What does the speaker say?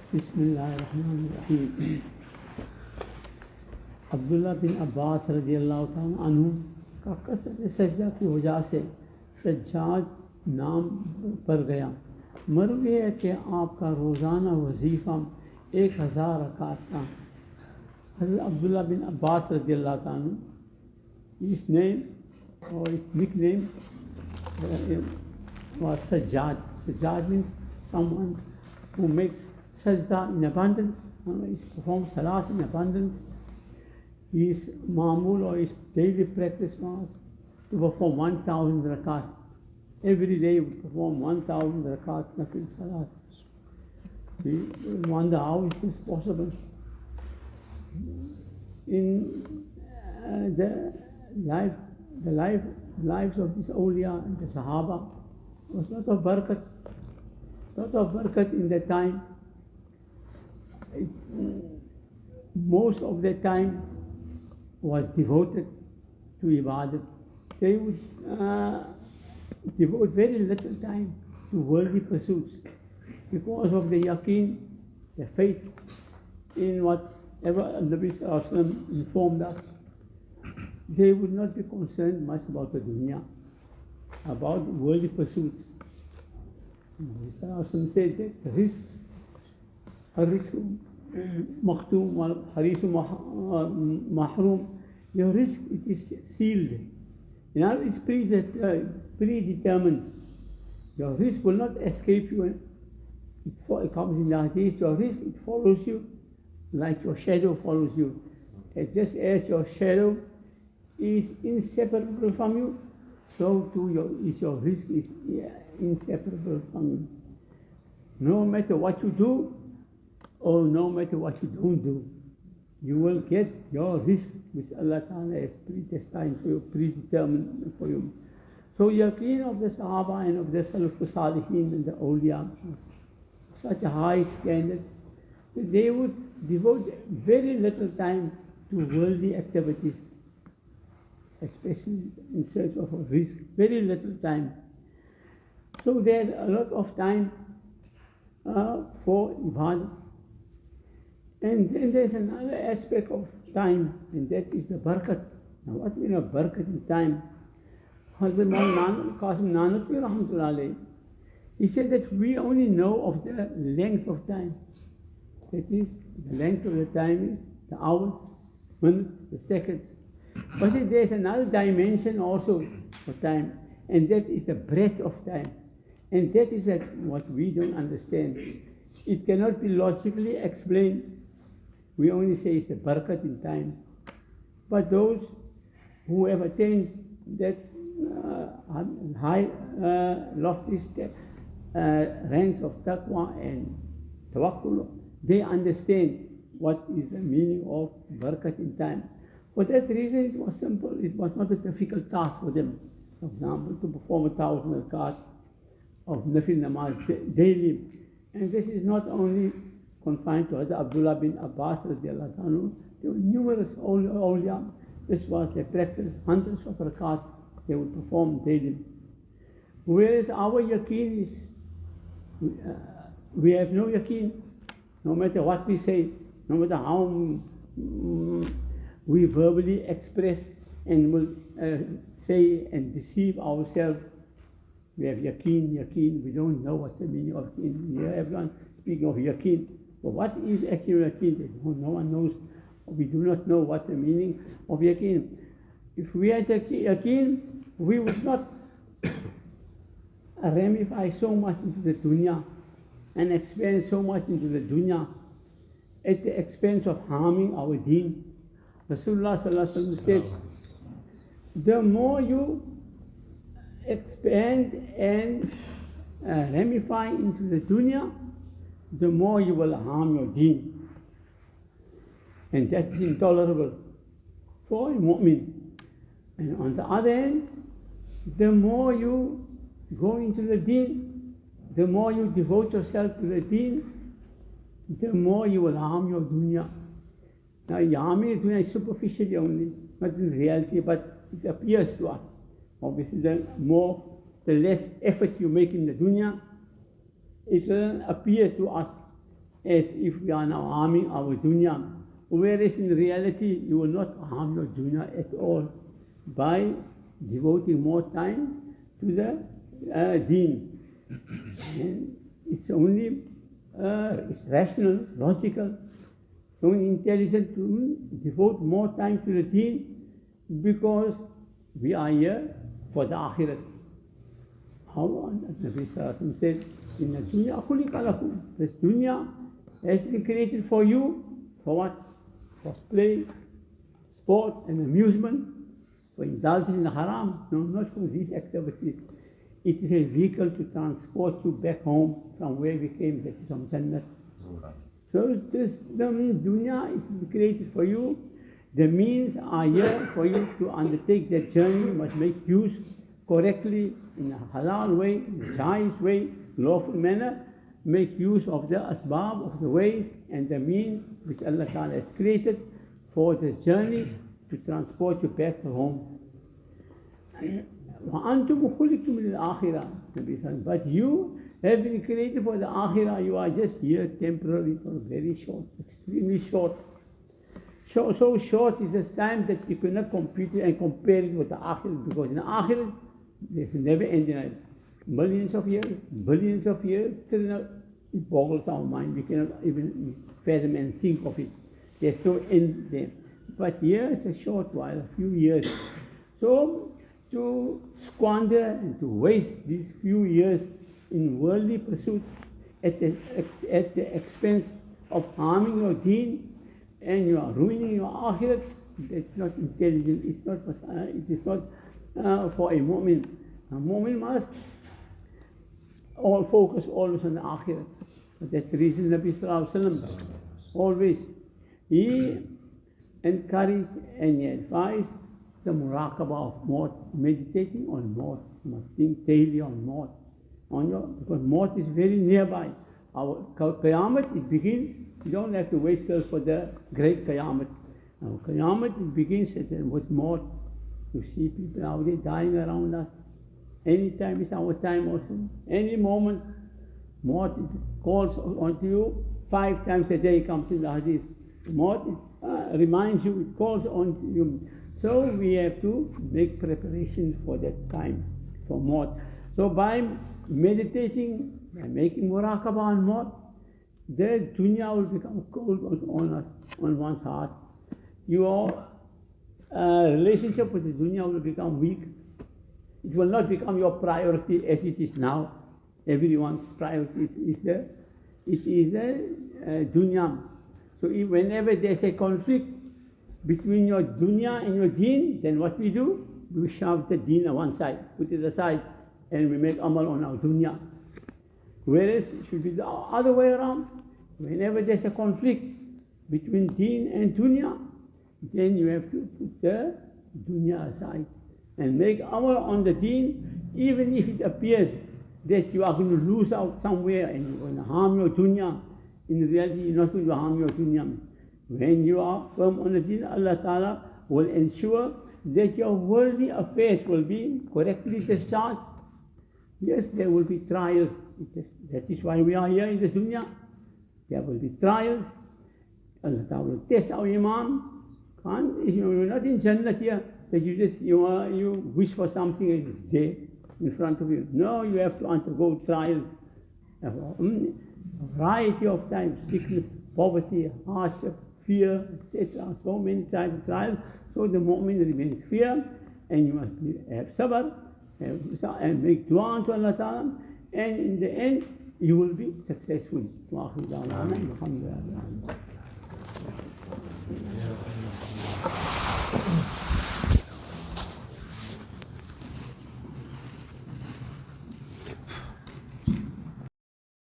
बिस्मिल्लाहिर्रहमानिर्रहीम। अब्दुल्ला बिन अब्बास रज़ियल्लाहु ताला अन्हु का कसरत सजदा की वजह से सज्जाद नाम पर गया। मरवी है कि आपका रोज़ाना वजीफ़ा 1000 रकात था। हज़रत अब्दुल्ला बिन अब्बास रज़ियल्लाहु ताला अन्हु, his name or his nickname was Sajjad. Sajjad means someone who makes sajda in abundance, he performs salat in abundance. His ma'mul or his daily practice was to perform 1000 rakat. Every day he would perform 1000 rakat nafil salat. We wonder how is this possible. In the lives of these awliya and the Sahaba was lot of barakat in that time. Most of their time was devoted to ibadat. They would devote very little time to worldly pursuits because of the yaqeen, the faith in whatever Nabi Sallallahu Alaihi Wasallam informed us. They would not be concerned much about the dunya, about worldly pursuits. Nabi Sallallahu Alaihi Wasallam said that risk makhtoom wal harisu mahroom. Your risk, it is sealed. In other words, it's predetermined. Your risk will not escape you. It comes in the hadith. Your risk, it follows you like your shadow follows you. Just as your shadow is inseparable from you, so too your risk is inseparable from you. No matter what you do, or no matter what you don't do, you will get your risk which Allah Ta'ala has predestined for you, predetermined for you. So yaqeen of the Sahaba and of the Salafus Salihin and the awliya, such a high standard, that they would devote very little time to worldly activities, especially in search of a risk, very little time. So there's a lot of time for ibadah. And then there's another aspect of time, and that is the barakat. Now, what mean of barakat in time? Hazrat Moulana Ahmad, he said that we only know of the length of time. That is, the length of the time is the hours, minutes, the seconds. But see, there's another dimension also for time, and that is the breadth of time. And that is what we don't understand. It cannot be logically explained. We only say it's the barakat in time. But those who have attained that high, lofty ranks of taqwa and tawakkul, they understand what is the meaning of barakat in time. For that reason, it was simple. It was not a difficult task for them. For example, to perform 1000 rakat of nafil namaz daily. And this is not only confined to Hazrat Abdullah bin Abbas radiallahu anhu. There were numerous awliya. This was their practice. Hundreds of rakat they would perform daily. Whereas our yaqeen is, we have no yaqeen. No matter what we say, no matter how we verbally express and will say and deceive ourselves, we have yaqeen. We don't know what's the meaning of yaqeen. We hear everyone speaking of yaqeen. But what is actually yaqeen? No one knows. We do not know what the meaning of yaqeen. If we had yaqeen, we would not ramify so much into the dunya and expand so much into the dunya at the expense of harming our deen. Rasulullah Sallallahu Alaihi Wasallam said, the more you expand and ramify into the dunya, the more you will harm your deen. And that is intolerable for a mu'min. And on the other hand, the more you go into the deen, the more you devote yourself to the deen, the more you will harm your dunya. Now, harming the dunya is superficially only, not in reality, but it appears to us. Obviously, the less effort you make in the dunya, it will appear to us as if we are now harming our dunya. Whereas in reality, you will not harm your dunya at all by devoting more time to the deen. And it's only it's rational, logical, it's only intelligent to devote more time to the deen because we are here for the akhirat. How Nabi Sallallahu said, in the dunya khulika lakum. This dunya has been created for you, for what? For play, sport and amusement, for indulging in the haram. No, not for these activities. It is a vehicle to transport you back home from where we came, that is from Jannah. So this, the dunya is created for you. The means are here for you to undertake that journey. You must make use correctly, in a halal way, in a jais way, lawful manner. Make use of the asbab, of the ways and the means which Allah Ta'ala has created for this journey to transport you back to home. وَأَنْتُمْ خُلِقْتُمْ لِلْآخِرَةِ. But you have been created for the akhirah. You are just here temporarily, for very short, extremely short. So short is this time that you cannot compete and compare it with the akhirah, because in the akhirah there's never ending. Millions of years, billions of years, it boggles our mind. We cannot even fathom and think of it. There's no end there. But here it's a short while, a few years. So to squander and to waste these few years in worldly pursuits at the expense of harming your deen, and you are ruining your akhirat, that's not intelligent. It is not for a mu'min. A mu'min must all focus always on the akhirat. That's the reason Nabi Sallallahu Alaihi Wasallam always, he encouraged and he advised the muraqabah of maut, meditating on maut. You must think daily on maut. Because maut is very nearby. Our Qiyamah, it begins, you don't have to wait till for the great Qiyamah. Our Qiyamah, it begins with maut. You see people out there dying around us. Any time is our time also. Any moment, maut calls onto you 5 times a day, comes in the hadith. Maut reminds you, it calls on you. So we have to make preparations for that time, for maut. So by meditating, by making muraqabah on maut, the dunya will become cold on us, on one's heart. Your relationship with the dunya will become weak. It will not become your priority as it is now. Everyone's priority is the dunya. So whenever there's a conflict between your dunya and your deen, then what we do? We shove the deen on one side, put it aside, and we make amal on our dunya. Whereas it should be the other way around. Whenever there's a conflict between deen and dunya, then you have to put the dunya aside and make amal on the deen, even if it appears that you are going to lose out somewhere and you're going to harm your dunya. In reality, you're not going to harm your dunya. When you are firm on the deen, Allah Ta'ala will ensure that your worldly affairs will be correctly discharged. Yes, there will be trials. That is why we are here in the dunya. There will be trials. Allah Ta'ala will test our iman. You're not in Jannah here, that you wish for something and it's there in front of you. No, you have to undergo trials. A variety of times, sickness, poverty, hardship, fear, etc. So many types of trials. So the mu'min remains fear, and you must have sabr, and make dua to Allah Ta'ala, and in the end, you will be successful.